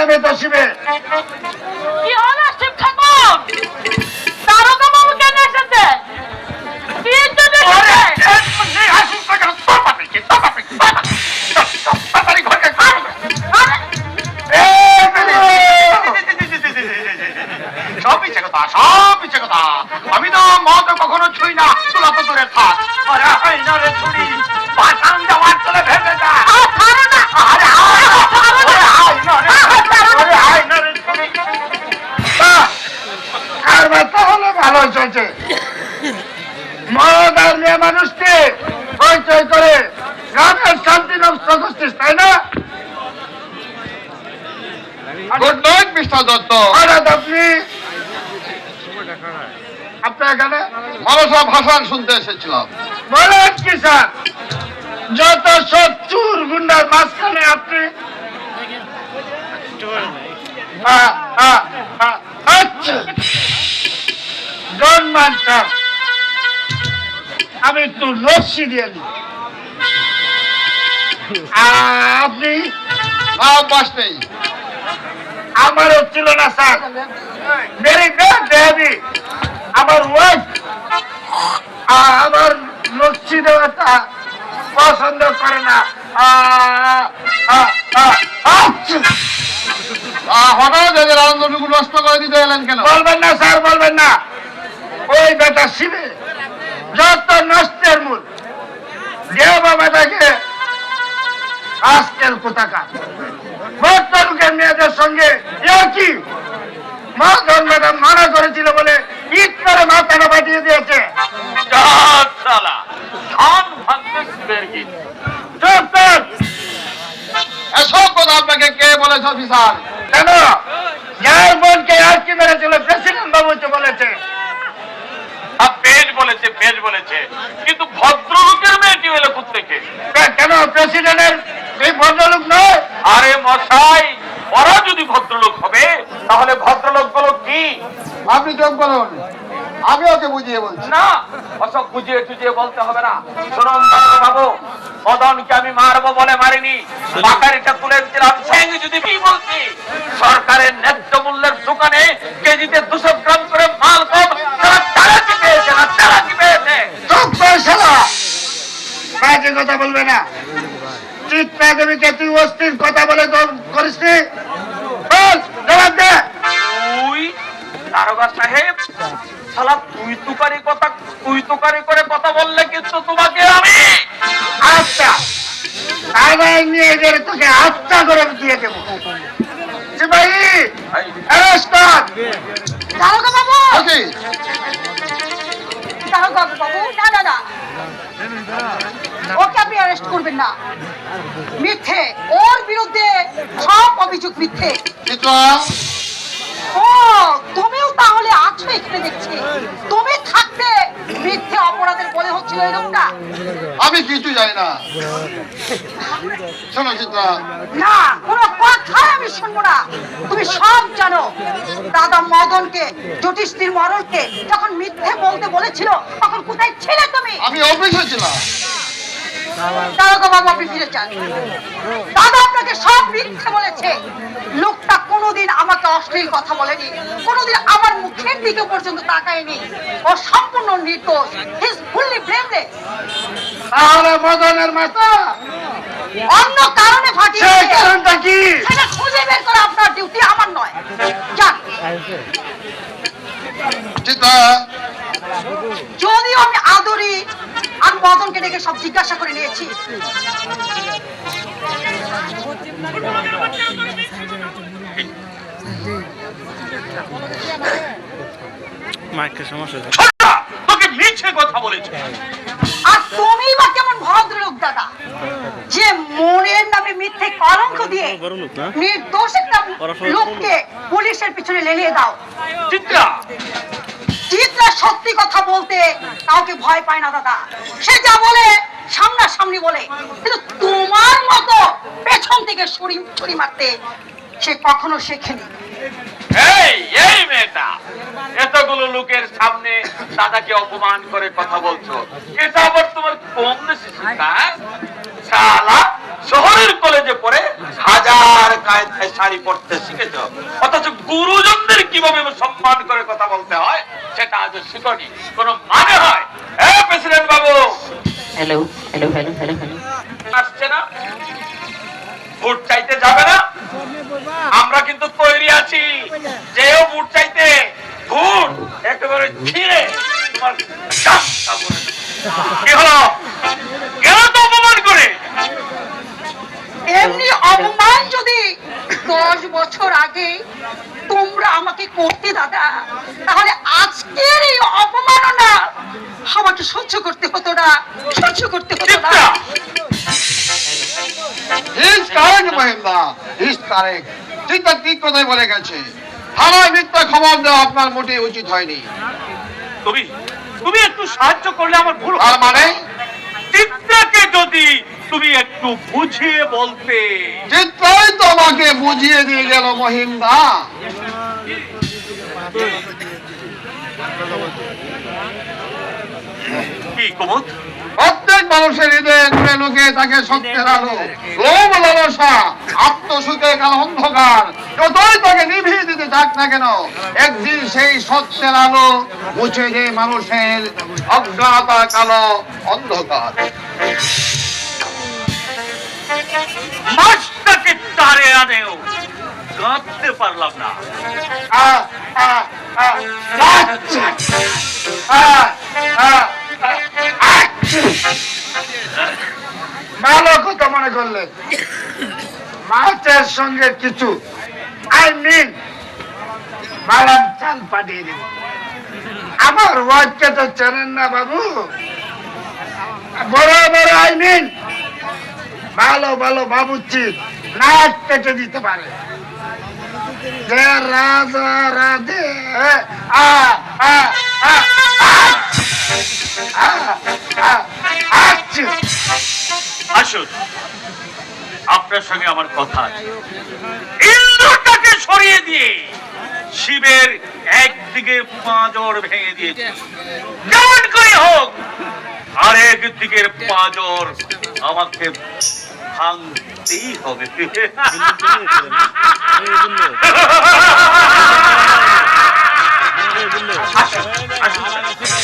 আমি তো শিবে। কি হলো শিব ঠাকুর? দারোগা বাবু কেন এসেছে? কি জন্য এসেছে? আমি তো মদ কখনো ছুই না, তোলা তো দূরে থাক। আরে হয় না রে ছুরি, বাসান যাওয়ার চলে ভেবে যা। তাহলে ভালো চলছে। মদ আর মেয়ে মানুষকে পরিচয় করে গ্রামের শান্তি নষ্ট করছিস, তাই না? Good night mister Dutta. আপনি আপনার এখানে মানুষরা ভাষণ শুনতে এসেছিলাম। বলেন কি স্যার? যত সব চুর গুন্ডার মাঝখানে আপনি আমি একটু লস্যি দিয়ে দিই। আপনি অভ্যাস নেই, আমারও ছিল না স্যার। মেরি বেবি আমার ওয়াইফ আমার লস্যি দেওয়াটা পছন্দ করে না। হঠাৎ এদের আনন্দটুকু নষ্ট করে দিতে এলেন কেন? বলবেন না স্যার, বলবেন না। ওই বেটা শিবে যত নষ্টের মূল। দেও বাবাটাকে আজকের কোথাকার ভদ্রলোকের মেয়েদের সঙ্গে কি মদন ম্যাডাম মানা করেছিল বলে ঈদ করে মাথাটা পাঠিয়ে দিয়েছে। এসব কথা আপনাকে কে বলেছে অফিসার? কেন যার বোনকে আর কি মেরেছিল প্রেসিডেন্ট বাবু তো বলেছে। বেশ বলেছে, বেশ বলেছে, কিন্তু ভদ্রলোকের মেয়েটি হলো কোত্থেকে? কেন প্রেসিডেন্টের এই ভদ্রলোক নয়? আরে মশাই, ওরা যদি ভদ্রলোক হবে তাহলে ভদ্রলোক গুলো কি? আপনি চোখ বলুন, আমি ওকে বুঝিয়ে বলছি। না, ওসব বুঝিয়ে টুজিয়ে বলতে হবে না। শুনুন বাবু, মদনকে আমি মারবো বলে মারিনি, বাকারিটা তুলে দিলাম ঠ্যাং যদি কি বলছি। সরকারের ন্যায্য মূল্যের দোকানে কেজিতে 200 গ্রাম করে মাল কম, তারা চালাকি পেয়েছে না, চালাকি পেয়েছে। চোখ পয়সা বাজে কথা বলবে না। চিত্রা দেবীকে তুই অস্থির কথা বলে করিস নি? বল, জবাব দে। তুই দারোগা সাহেব, শালা তুই তুকারি করে কথা বললে কিন্তু তোমাকে আমি আচ্ছা আদায় নিয়ে গেলে তোকে আচ্ছা করে দিয়ে দেবো। সিপাহী অ্যারেস্ট কর। দারোগা বাবু, ওকে দারোগা বাবু, না না না, ওকে আপনি অ্যারেস্ট করবেন না। মিথ্যে, ওর বিরুদ্ধে সব অভিযোগ মিথ্যে। চিত্রা, ও তুমিও তাহলে আছো এখানে দেখছি। তুমি থাকতে মিথ্যে অপরাধের বলে হচ্ছিল এই লোকটা। আমি কিছু জানি না। শোনো চিত্রা, না, কোনো কথাই আমি শুনবো না। তুমি সব জানো। দাদা মদনকে, জ্যোতিষীর মরণকে যখন মিথ্যে বলতে বলেছিল তখন কোথায় ছিলে তুমি? আমি অফিসে ছিলাম। দারোগা বাবু, আপনি ফিরে যান। দাদা আপনাকে সব মিথ্যে বলেছে। লোকটা কোনোদিন আমাকে অশ্লীল কথা বলেনি, কোনোদিন আমার মুখের দিকে পর্যন্ত তাকায়নি। ও সম্পূর্ণ নির্দোষ। He is fully blameless. তাহলে মদনের মাথা অন্য কারণে ফাটিয়েছে। সেই কারণটা কি? সেটা খুঁজে বের করা আপনার ডিউটি, আমার নয়। যান। চিত্রা, যদিও আমি আদরি আর মদনকে ডেকে সব জিজ্ঞাসা করে নিয়েছি। তোকে মিছে কথা বলেছে। আর তুমি বা কেমন ভদ্রলোক দাদা, যে মনের নামে মিথ্যে কলঙ্ক দিয়ে নির্দোষ একটা লোককে পুলিশের পিছনে লেলিয়ে দাও। চিত্রা, চিত্রা সত্যি কথা বলতে কাউকে ভয় পায় না দাদা। সে যা বলে সামনাসামনি বলে, কিন্তু তোমার মতো পেছন থেকে ছুরি মারতে সে কখনো শেখেনি। এই মেয়েটা এতগুলো লোকের সামনে দাদাকে অপমান করে কথা বলছো, এটা আবার তোমার কম বেশি শিক্ষা? শালা শহরের কলেজে পড়ে রাজার কায়দায় শাড়ি পরতে শিখেছ, অথচ গুরুজনদের কিভাবে সম্মান করে কথা বলতে হয় সেটা আজ শিখনি। কোন মানে হয়? প্রেসিডেন্ট বাবু hello hello hello hello hello আসছে না? ভোট চাইতে যাবে না? আমরা কিন্তু তৈরি আছি, যেও ভোট চাইতে। ভোট একেবারে ছিঁড়ে তোমার গাছটা করে দেব। কি হলো? কেন তো অপমান করে? এমনি অপমান যদি 10 বছর আগে তোমরা আমাকে করতে দাদা, তাহলে আজকের এই অপমাননা আমাকে সহ্য করতে হতো না, সহ্য করতে হতো না। ইস কারেক্ট মহিন্দা, ইস কারেক্ট। ঠিক কথাই বলে গেছে। থানায় মিথ্যা খবর দেওয়া আপনার মোটেই উচিত হয়নি। তুমি একটু সাহায্য করলে আমার ভুল। তার মানে চিত্রাকে যদি তুমি একটু বুঝিয়ে বলতে। চিত্রাই তো আমাকে বুঝিয়ে দিয়ে গেল মহিন্দা। কি কুমুদ? প্রত্যেক মানুষের হৃদয়ে ঘুরে লুকে তাকে সত্যের আলো, লোভ লালসা, আত্মসুখের কালো অন্ধকার যতই তাকে নিভিয়ে দিতে যাক না কেন, একদিন সেই সত্যের আলো মুছে যে মানুষের অজ্ঞানতা কালো অন্ধকার। মাছটাকে তারে আনেও কাঁদতে পারলাম না। ভালো কথা মনে করলেন। মাছের সঙ্গে কিছু বালাম চাল পাঠিয়ে দিন। আমার ওয়াইফকে তো চেনেন না বাবু। বড় বড় ভালো ভালো বাবুচ্ছি নাক কেটে দিতে পারে। যে রাজা রাধে আসুন, আপনার সঙ্গে আমার কথা আছে। ইন্দ্রটাকে সরিয়ে দিয়ে শিবের একদিকে পাঁজর ভেঙে দিয়েছে, যেমন করে হোক আর একদিকের পাঁজর আমাকে ভাঙতেই হবে। আসুন, আসুন, আসুন।